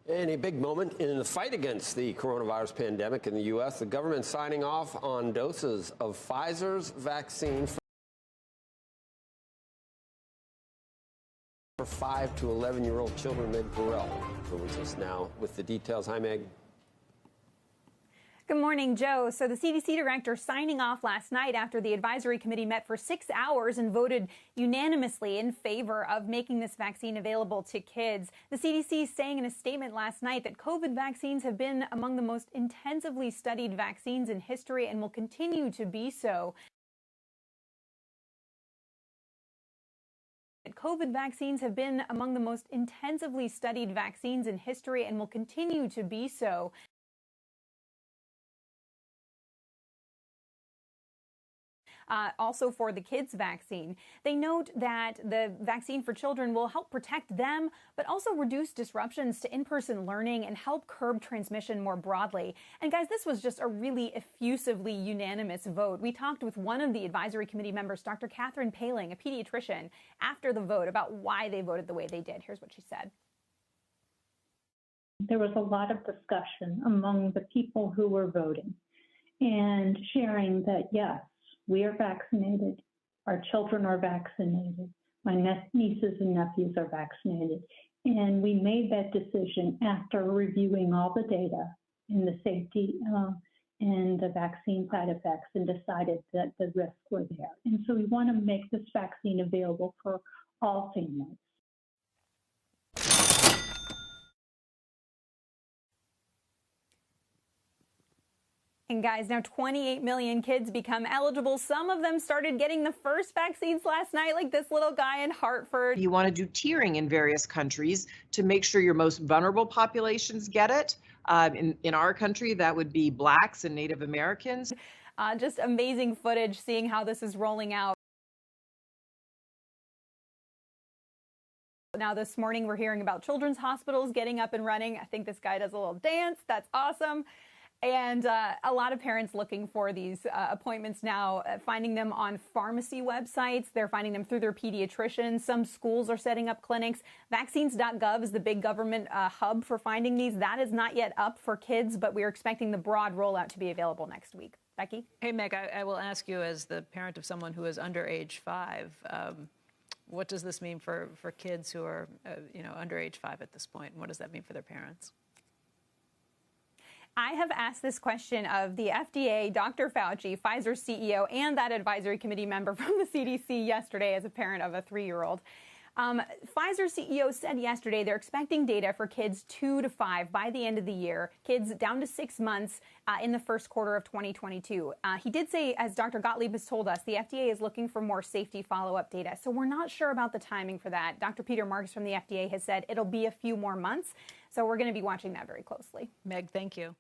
In a big moment in the fight against the coronavirus pandemic in the U.S., the government signing off on doses of Pfizer's vaccine for 5 to 11-year-old children. Meg Burrell joins us now with the details. Hi, Meg. Good morning, Joe. So the CDC director signing off last night after the advisory committee met for 6 hours and voted unanimously in favor of making this vaccine available to kids. The CDC saying in a statement last night that COVID vaccines have been among the most intensively studied vaccines in history and will continue to be so. COVID vaccines have been among the most intensively studied vaccines in history and will continue to be so. Also for the kids vaccine. They note that the vaccine for children will help protect them, but also reduce disruptions to in-person learning and help curb transmission more broadly. And guys, this was just a really effusively unanimous vote. We talked with one of the advisory committee members, Dr. Catherine Paling, a pediatrician, after the vote about why they voted the way they did. Here's what she said. There was a lot of discussion among the people who were voting and sharing that, yes, we are vaccinated. Our children are vaccinated. My nieces and nephews are vaccinated. And we made that decision after reviewing all the data and the safety and the vaccine side effects and decided that the risks were there. And so we want to make this vaccine available for all families. And guys, now 28 million kids become eligible. Some of them started getting the first vaccines last night, like this little guy in Hartford. You want to do tiering in various countries to make sure your most vulnerable populations get it. In our country, that would be Blacks and Native Americans. Just amazing footage seeing how this is rolling out. Now this morning we're hearing about children's hospitals getting up and running. I think this guy does a little dance. That's awesome. And a lot of parents looking for these appointments now, finding them on pharmacy websites. They're finding them through their pediatricians. Some schools are setting up clinics. Vaccines.gov is the big government hub for finding these. That is not yet up for kids, but we're expecting the broad rollout to be available next week. Becky? Hey, Meg, I will ask you, as the parent of someone who is under age 5, what does this mean for kids who are under age 5 at this point? And what does that mean for their parents? I have asked this question of the FDA, Dr. Fauci, Pfizer's CEO, and that advisory committee member from the CDC yesterday as a parent of a 3-year-old. Pfizer's CEO said yesterday they're expecting data for kids 2 to 5 by the end of the year, kids down to 6 months in the first quarter of 2022. He did say, as Dr. Gottlieb has told us, the FDA is looking for more safety follow-up data. So we're not sure about the timing for that. Dr. Peter Marks from the FDA has said it'll be a few more months. So we're going to be watching that very closely. Meg, thank you.